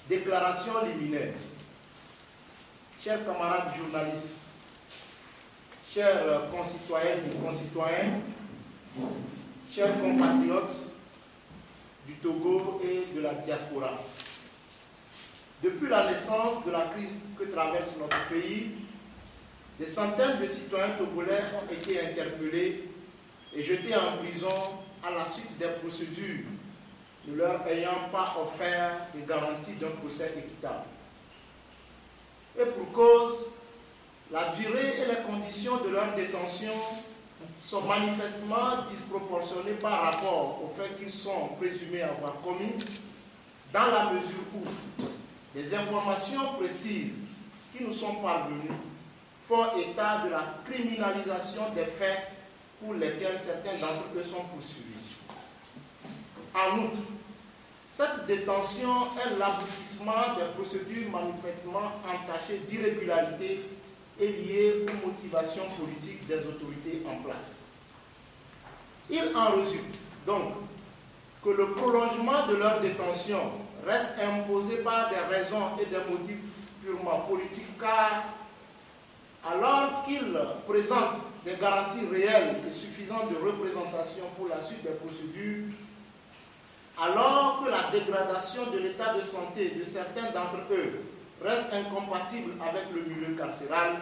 Déclaration liminaire. Chers camarades journalistes, chers concitoyennes et concitoyens, chers compatriotes du Togo et de la diaspora. Depuis la naissance de la crise que traverse notre pays, des centaines de citoyens togolais ont été interpellés et jetés en prison à la suite des procédures ne leur ayant pas offert les garanties d'un procès équitable. Et pour cause, la durée et les conditions de leur détention sont manifestement disproportionnées par rapport au fait qu'ils sont présumés avoir commis, dans la mesure où les informations précises qui nous sont parvenues font état de la criminalisation des faits pour lesquels certains d'entre eux sont poursuivis. En outre, cette détention est l'aboutissement des procédures manifestement entachées d'irrégularités et liées aux motivations politiques des autorités en place. Il en résulte donc que le prolongement de leur détention reste imposé par des raisons et des motifs purement politiques, car alors qu'ils présentent des garanties réelles et suffisantes de représentation pour la suite des procédures, alors que la dégradation de l'état de santé de certains d'entre eux reste incompatible avec le milieu carcéral,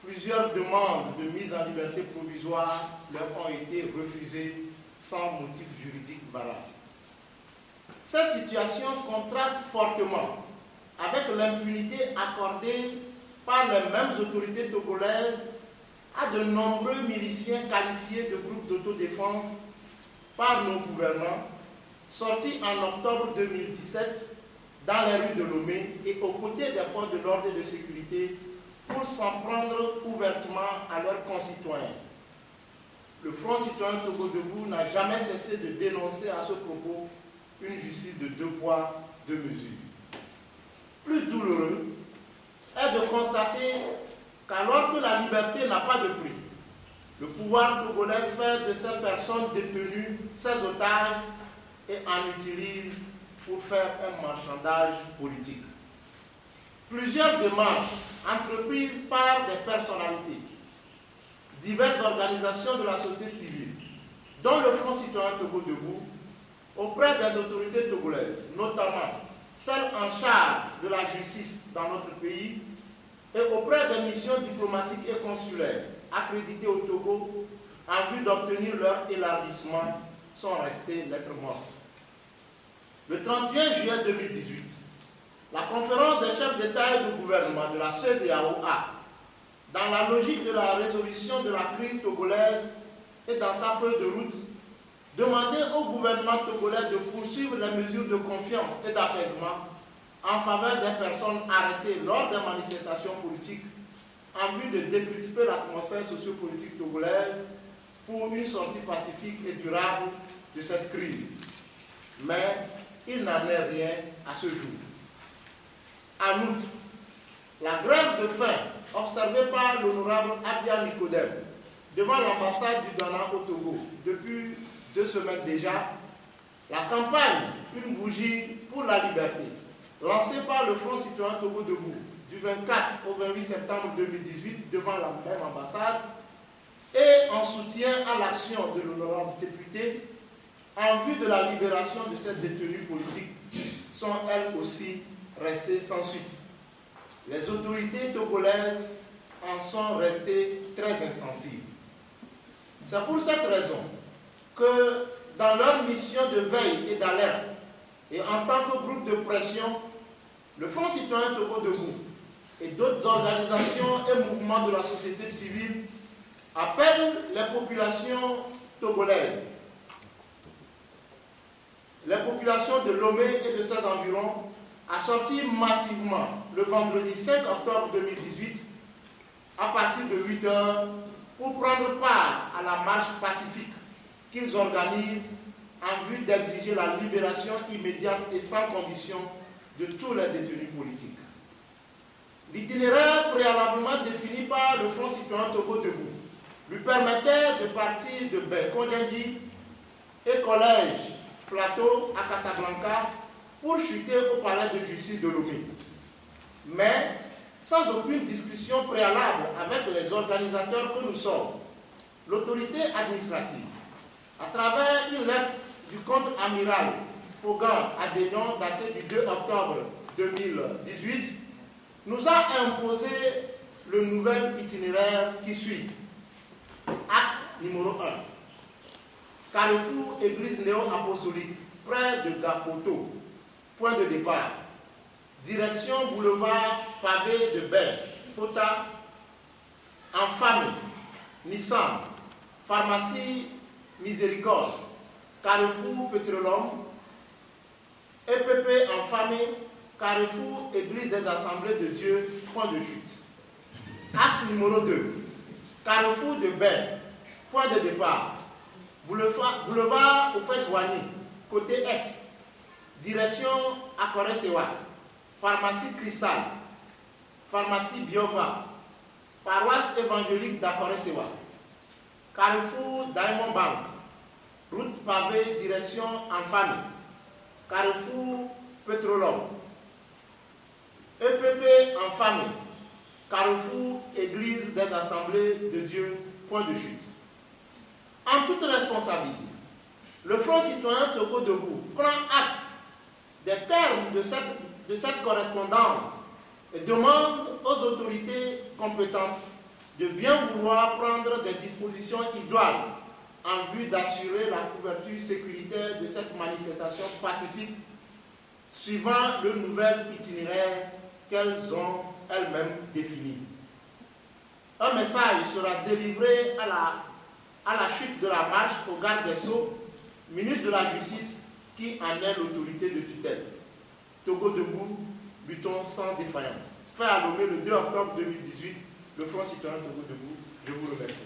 plusieurs demandes de mise en liberté provisoire leur ont été refusées sans motif juridique valable. Cette situation contraste fortement avec l'impunité accordée par les mêmes autorités togolaises à de nombreux miliciens qualifiés de groupes d'autodéfense par nos gouvernants, sortis en octobre 2017 dans les rues de Lomé et aux côtés des forces de l'ordre et de sécurité pour s'en prendre ouvertement à leurs concitoyens. Le Front citoyen Togo Debout n'a jamais cessé de dénoncer à ce propos une justice de deux poids, deux mesures. Plus douloureux est de constater qu'alors que la liberté n'a pas de prix, le pouvoir togolais fait de ces personnes détenues ses otages et en utilise pour faire un marchandage politique. Plusieurs démarches entreprises par des personnalités, diverses organisations de la société civile, dont le Front citoyen Togo Debout, auprès des autorités togolaises, notamment celles en charge de la justice dans notre pays, et auprès des missions diplomatiques et consulaires accréditées au Togo en vue d'obtenir leur élargissement, sont restées lettres mortes. Le 31 juillet 2018, la conférence des chefs d'État et de gouvernement de la CEDEAO-A, dans la logique de la résolution de la crise togolaise et dans sa feuille de route, demandait au gouvernement togolais de poursuivre les mesures de confiance et d'apaisement en faveur des personnes arrêtées lors des manifestations politiques en vue de décrisper l'atmosphère sociopolitique togolaise pour une sortie pacifique et durable de cette crise. Mais il n'en est rien à ce jour. En outre, la grève de faim observée par l'honorable Abia Nicodème devant l'ambassade du Ghana au Togo depuis 2 semaines déjà, la campagne Une bougie pour la liberté, lancée par le Front citoyen Togo Debout du 24 au 28 septembre 2018 devant la même ambassade, et en soutien à l'action de l'honorable député en vue de la libération de cette détenue politique, sont elles aussi restées sans suite. Les autorités togolaises en sont restées très insensibles. C'est pour cette raison que dans leur mission de veille et d'alerte, et en tant que groupe de pression, le Front citoyen Togo Debout et d'autres organisations et mouvements de la société civile appellent les populations togolaises, les populations de Lomé et de ses environs, à sortir massivement le vendredi 5 octobre 2018 à partir de 8 h pour prendre part à la marche pacifique qu'ils organisent en vue d'exiger la libération immédiate et sans condition de tous les détenus politiques. L'itinéraire préalablement défini par le Front citoyen Togo Debout lui permettait de partir de Kondjandji et Collège Plateau à Casablanca pour chuter au palais de justice de Lomé. Mais sans aucune discussion préalable avec les organisateurs que nous sommes, l'autorité administrative, à travers une lettre du contre-amiral Fogan Adénion datée du 2 octobre 2018, nous a imposé le nouvel itinéraire qui suit. Axe numéro 1. Carrefour Église néo-apostolique, près de Gapoto. Point de départ. Direction boulevard pavé de Bain, Pota, en famille, Nissan, pharmacie Miséricorde, Carrefour Pétrolum, EPP en famille, Carrefour Église des Assemblées de Dieu, point de chute. Axe numéro 2, Carrefour de Bain, point de départ, boulevard Oufet-Joigny, côté Est, direction Akore-Sewa, pharmacie Cristal, pharmacie Biova, paroisse évangélique d'Akore-Sewa, Carrefour Diamond Bank, route pavée, direction en famille, Carrefour Pétrolum, EPP en famille, Carrefour Église des Assemblées de Dieu, point de chute. En toute responsabilité, le Front citoyen Togo Debout prend acte des termes de cette correspondance et demande aux autorités compétentes de bien vouloir prendre des dispositions idoines en vue d'assurer la couverture sécuritaire de cette manifestation pacifique suivant le nouvel itinéraire qu'elles ont elles-mêmes défini. Un message sera délivré à la chute de la marche au garde des Sceaux, ministre de la Justice, qui en est l'autorité de tutelle. Togo Debout, luttons sans défaillance. Fait à Lomé le 2 octobre 2018, le Front citoyen Togo Debout. Je vous remercie.